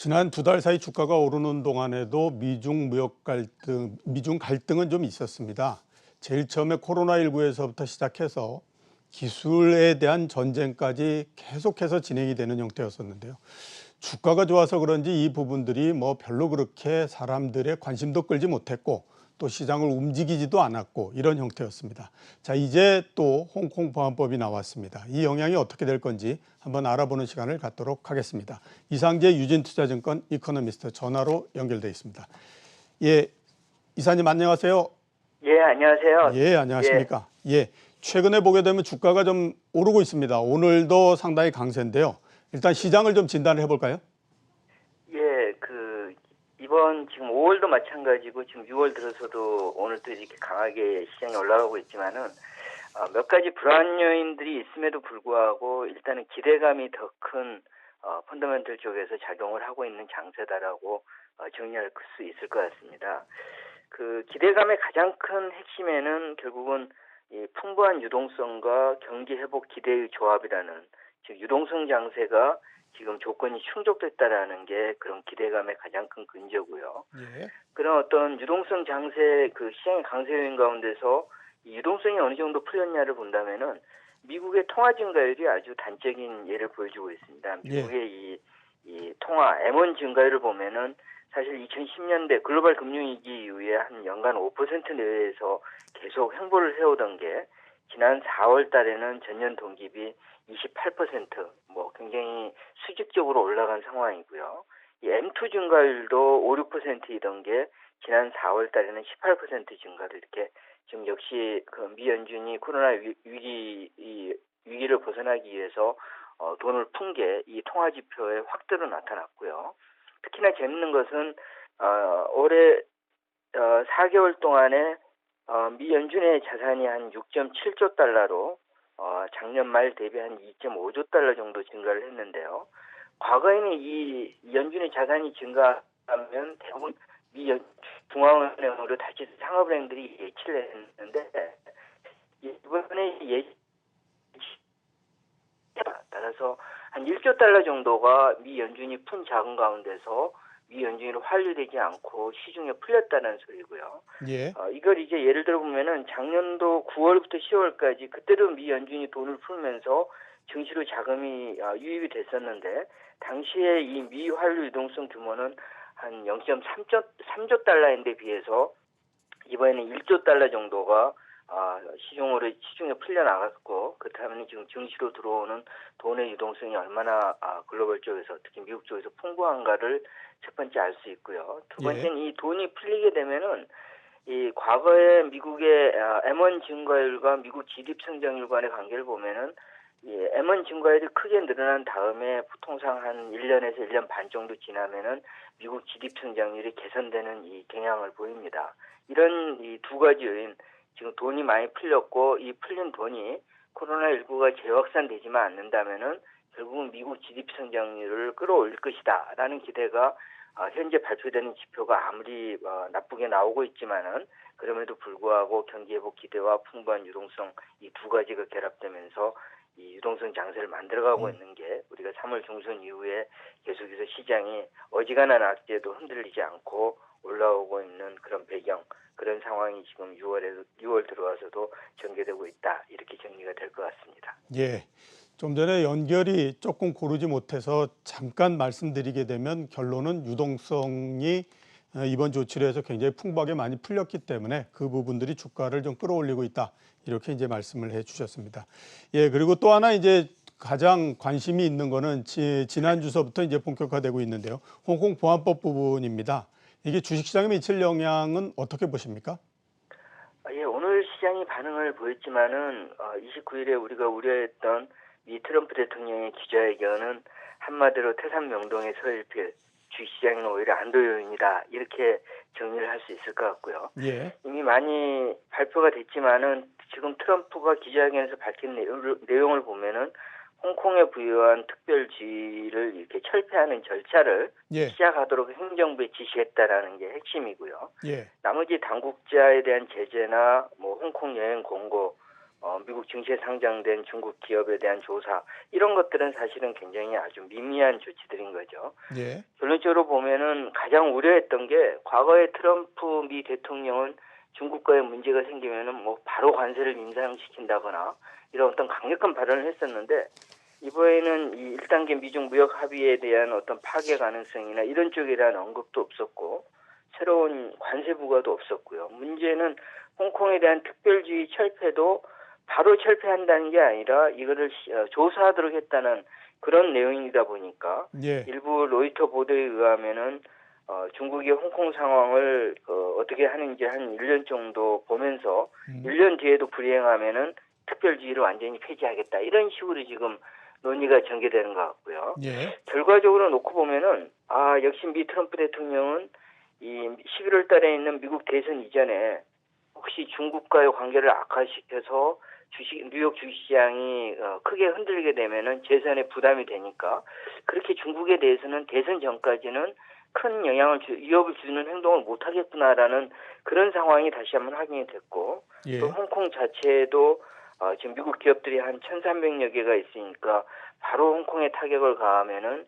지난 두 달 사이 주가가 오르는 동안에도 미중 갈등은 좀 있었습니다. 제일 처음에 코로나19에서부터 시작해서 기술에 대한 전쟁까지 계속해서 진행이 되는 형태였었는데요. 주가가 좋아서 그런지 이 부분들이 뭐 별로 그렇게 사람들의 관심도 끌지 못했고 또 시장을 움직이지도 않았고 이런 형태였습니다. 자, 이제 또 홍콩 보안법이 나왔습니다. 이 영향이 어떻게 될 건지 한번 알아보는 시간을 갖도록 하겠습니다. 이상재 유진투자증권 이코노미스트 전화로 연결돼 있습니다. 예, 이사님 안녕하세요. 예, 안녕하세요. 예, 예, 안녕하십니까. 예, 최근에 보게 되면 주가가 좀 오르고 있습니다. 오늘도 상당히 강세인데요. 일단 시장을 좀 진단을 해볼까요? 예, 이번 지금 5월도 마찬가지고 지금 6월 들어서도 오늘도 이렇게 강하게 시장이 올라가고 있지만은, 몇 가지 불안 요인들이 있음에도 불구하고 일단은 기대감이 더 큰, 펀더멘털 쪽에서 작용을 하고 있는 장세다라고, 정리할 수 있을 것 같습니다. 그 기대감의 가장 큰 핵심에는 결국은 이 풍부한 유동성과 경기 회복 기대의 조합이라는, 즉 유동성 장세가 지금 조건이 충족됐다라는 게 그런 기대감의 가장 큰 근저고요. 예. 그런 어떤 유동성 장세, 그 시장의 강세 요인 가운데서 이 유동성이 어느 정도 풀렸냐를 본다면은 미국의 통화 증가율이 아주 단적인 예를 보여주고 있습니다. 예. 미국의 이 통화 M1 증가율을 보면은 사실 2010년대 글로벌 금융위기 이후에 한 연간 5% 내외에서 계속 횡보를 해오던 게 지난 4월 달에는 전년 동기비 28%, 뭐 굉장히 수직적으로 올라간 상황이고요. 이 M2 증가율도 5, 6%이던 게 지난 4월 달에는 18% 증가로 이렇게 지금 역시 그 미 연준이 코로나 위기를 벗어나기 위해서 돈을 푼 게 이 통화 지표에 확대로 나타났고요. 특히나 재밌는 것은 올해 4개월 동안에 미 연준의 자산이 한 6.7조 달러로 작년 말 대비 한 2.5조 달러 정도 증가를 했는데요. 과거에는 이 연준의 자산이 증가하면 대부분 중앙은행으로 다시 상업은행들이 예치를 했는데 이번에 따라서 한 1조 달러 정도가 미 연준이 푼 자금 가운데서 미 연준이 환류되지 않고 시중에 풀렸다는 소리고요. 예. 이걸 이제 예를 들어 보면은 작년도 9월부터 10월까지 그때도 미 연준이 돈을 풀면서 증시로 자금이 유입이 됐었는데 당시에 이 미 환류 유동성 규모는 한 0.3조 달러인데 비해서 이번에는 1조 달러 정도가 시중에 풀려 나갔고, 그렇다면 지금 증시로 들어오는 돈의 유동성이 얼마나 글로벌 쪽에서 특히 미국 쪽에서 풍부한가를 첫 번째 알 수 있고요. 두 예. 번째는 이 돈이 풀리게 되면은 이 과거에 미국의 M1 증가율과 미국 GDP 성장률 간의 관계를 보면은 이 M1 증가율이 크게 늘어난 다음에 통상 한 1년에서 1년 반 정도 지나면은 미국 GDP 성장률이 개선되는 이 경향을 보입니다. 이런 이 두 가지 요인, 지금 돈이 많이 풀렸고 이 풀린 돈이 코로나19가 재확산되지만 않는다면은 결국은 미국 GDP 성장률을 끌어올릴 것이다라는 기대가 현재 발표되는 지표가 아무리 나쁘게 나오고 있지만은 그럼에도 불구하고 경기 회복 기대와 풍부한 유동성 이 두 가지가 결합되면서 이 유동성 장세를 만들어가고 있는 게 우리가 3월 중순 이후에 계속해서 시장이 어지간한 악재도 흔들리지 않고 올라오고 있는 그런 배경, 그런 상황이 지금 6월 들어와서도 전개되고 있다. 이렇게 정리가 될 것 같습니다. 예. 좀 전에 연결이 조금 고르지 못해서 잠깐 말씀드리게 되면 결론은 유동성이 이번 조치를 해서 굉장히 풍부하게 많이 풀렸기 때문에 그 부분들이 주가를 좀 끌어올리고 있다. 이렇게 이제 말씀을 해 주셨습니다. 예, 그리고 또 하나 이제 가장 관심이 있는 거는 지난 주서부터 이제 본격화되고 있는데요. 홍콩 보안법 부분입니다. 이게 주식시장에 미칠 영향은 어떻게 보십니까? 예, 오늘 시장이 반응을 보였지만은 29일에 우리가 우려했던 미 트럼프 대통령의 기자회견은 한마디로 태산명동의 서일필, 주식시장은 오히려 안도 요인이다, 이렇게 정리를 할 수 있을 것 같고요. 예. 이미 많이 발표가 됐지만은 지금 트럼프가 기자회견에서 밝힌 내용을 보면은 홍콩에 부여한 특별지위를 이렇게 철폐하는 절차를 예. 시작하도록 행정부에 지시했다라는 게 핵심이고요. 예. 나머지 당국자에 대한 제재나 뭐 홍콩 여행 공고, 미국 증시에 상장된 중국 기업에 대한 조사 이런 것들은 사실은 굉장히 아주 미미한 조치들인 거죠. 예. 결론적으로 보면은 가장 우려했던 게 과거에 트럼프 미 대통령은 중국과의 문제가 생기면은 뭐 바로 관세를 인상시킨다거나 이런 어떤 강력한 발언을 했었는데 이번에는 이 1단계 미중 무역 합의에 대한 어떤 파괴 가능성이나 이런 쪽에 대한 언급도 없었고 새로운 관세 부과도 없었고요. 문제는 홍콩에 대한 특별주의 철폐도 바로 철폐한다는 게 아니라 이거를 조사하도록 했다는 그런 내용이다 보니까 예. 일부 로이터 보도에 의하면은 중국이 홍콩 상황을 어떻게 하는지 한 1년 정도 보면서 1년 뒤에도 불이행하면은 특별주의를 완전히 폐지하겠다 이런 식으로 지금 논의가 전개되는 것 같고요. 예. 결과적으로 놓고 보면은 역시 미 트럼프 대통령은 이 11월 달에 있는 미국 대선 이전에 혹시 중국과의 관계를 악화시켜서 뉴욕 주식시장이 크게 흔들리게 되면은 재선에 부담이 되니까 그렇게 중국에 대해서는 대선 전까지는 큰 위협을 주는 행동을 못 하겠구나라는 그런 상황이 다시 한번 확인이 됐고 예. 또 홍콩 자체도 지금 미국 기업들이 한 1,300여 개가 있으니까 바로 홍콩에 타격을 가하면은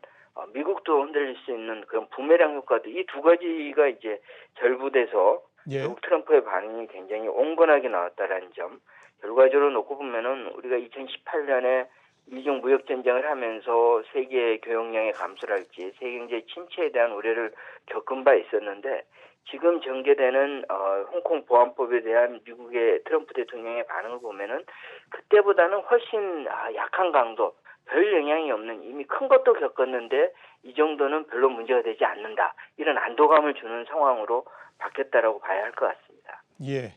미국도 흔들릴 수 있는 그런 부메랑 효과도 이 두 가지가 이제 결부돼서 예. 결국 트럼프의 반응이 굉장히 온건하게 나왔다라는 점. 결과적으로 놓고 보면은 우리가 2018년에 미중 무역 전쟁을 하면서 세계 교역량의 감소랄지 세계 경제 침체에 대한 우려를 겪은 바 있었는데 지금 전개되는 홍콩 보안법에 대한 미국의 트럼프 대통령의 반응을 보면은 그때보다는 훨씬 약한 강도, 별 영향이 없는 이미 큰 것도 겪었는데 이 정도는 별로 문제가 되지 않는다. 이런 안도감을 주는 상황으로 바뀌었다라고 봐야 할 것 같습니다. 예.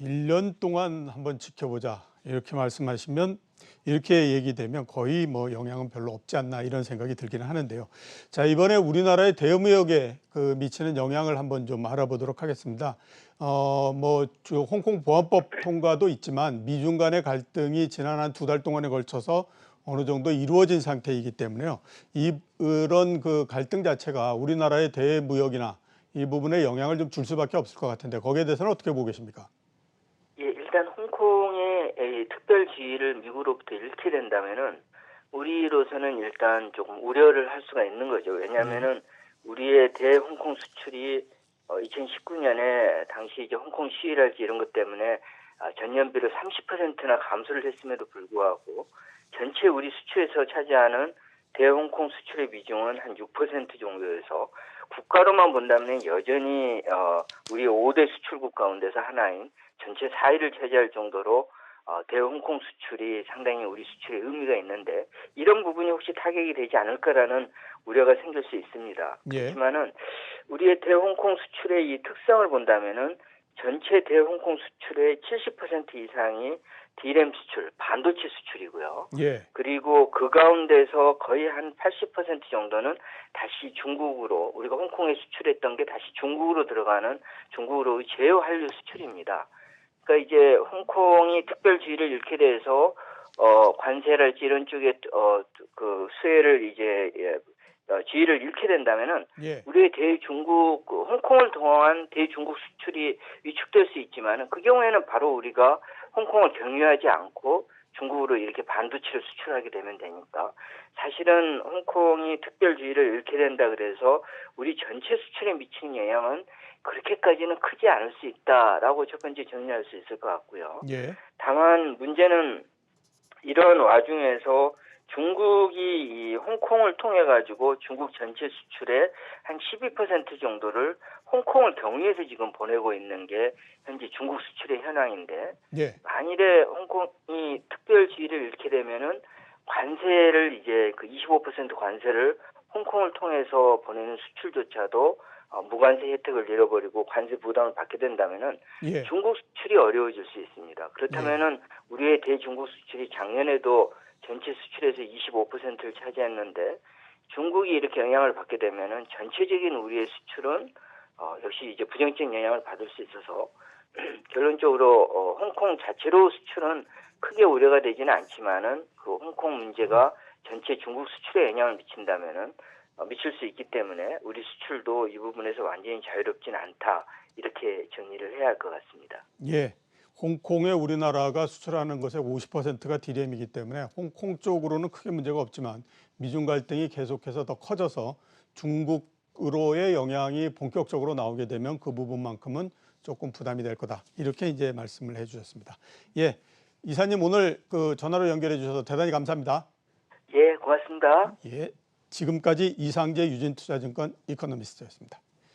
1년 동안 한번 지켜보자. 이렇게 말씀하시면 이렇게 얘기되면 거의 뭐 영향은 별로 없지 않나 이런 생각이 들기는 하는데요. 자, 이번에 우리나라의 대무역에 미치는 영향을 한번 좀 알아보도록 하겠습니다. 홍콩 보안법 통과도 있지만 미중 간의 갈등이 지난 한 2달 동안에 걸쳐서 어느 정도 이루어진 상태이기 때문에요. 이런 그 갈등 자체가 우리나라의 대무역이나 이 부분에 영향을 좀 줄 수밖에 없을 것 같은데 거기에 대해서는 어떻게 보고 계십니까? 예, 일단 홍콩의 특별지위를 미국으로부터 잃게 된다면은 우리로서는 일단 조금 우려를 할 수가 있는 거죠. 왜냐하면은 우리의 대홍콩 수출이 2019년에 당시 이제 홍콩 시위랄지 이런 것 때문에 전년비로 30%나 감소를 했음에도 불구하고 전체 우리 수출에서 차지하는 대홍콩 수출의 비중은 한 6% 정도여서 국가로만 본다면 여전히 우리 5대 수출국 가운데서 하나인 전체 4위를 차지할 정도로 대홍콩 수출이 상당히 우리 수출에 의미가 있는데 이런 부분이 혹시 타격이 되지 않을까라는 우려가 생길 수 있습니다. 예. 그렇지만은 우리의 대홍콩 수출의 이 특성을 본다면은 전체 대홍콩 수출의 70% 이상이 D램 수출, 반도체 수출이고요. 예. 그리고 그 가운데서 거의 한 80% 정도는 다시 중국으로 우리가 홍콩에 수출했던 게 다시 중국으로 들어가는 중국으로의 제휴 한류 수출입니다. 그러니까 이제 홍콩이 특별주의를 잃게 돼서 관세랄지 이런 쪽에 그 수혜를 이제 지위를 잃게 된다면은 예. 우리의 대중국 홍콩을 통한 대중국 수출이 위축될 수 있지만은 그 경우에는 바로 우리가 홍콩을 경유하지 않고 중국으로 이렇게 반도체를 수출하게 되면 되니까 사실은 홍콩이 특별주의를 잃게 된다 그래서 우리 전체 수출에 미치는 영향은 그렇게까지는 크지 않을 수 있다라고 첫 번째 정리할 수 있을 것 같고요. 예. 다만 문제는 이런 와중에서 중국이 이 홍콩을 통해 가지고 중국 전체 수출의 한 12% 정도를 홍콩을 경유해서 지금 보내고 있는 게 현재 중국 수출의 현황인데 예. 만일에 홍콩이 특별지위를 잃게 되면은 관세를 이제 그 25% 관세를 홍콩을 통해서 보내는 수출조차도 무관세 혜택을 잃어버리고 관세 부담을 받게 된다면은 예. 중국 수출이 어려워질 수 있습니다. 그렇다면은 우리의 대중국 수출이 작년에도 전체 수출에서 25%를 차지했는데 중국이 이렇게 영향을 받게 되면은 전체적인 우리의 수출은 역시 이제 부정적인 영향을 받을 수 있어서 결론적으로 홍콩 자체로 수출은 크게 우려가 되지는 않지만은 그 홍콩 문제가 전체 중국 수출에 영향을 미친다면은 미칠 수 있기 때문에 우리 수출도 이 부분에서 완전히 자유롭지는 않다 이렇게 정리를 해야 할 것 같습니다. 예. 홍콩에 우리나라가 수출하는 것의 50%가 디램이기 때문에 홍콩 쪽으로는 크게 문제가 없지만 미중 갈등이 계속해서 더 커져서 중국으로의 영향이 본격적으로 나오게 되면 그 부분만큼은 조금 부담이 될 거다. 이렇게 이제 말씀을 해주셨습니다. 예, 이사님 오늘 그 전화로 연결해 주셔서 대단히 감사합니다. 예, 고맙습니다. 예, 지금까지 이상재 유진투자증권 이코노미스트였습니다.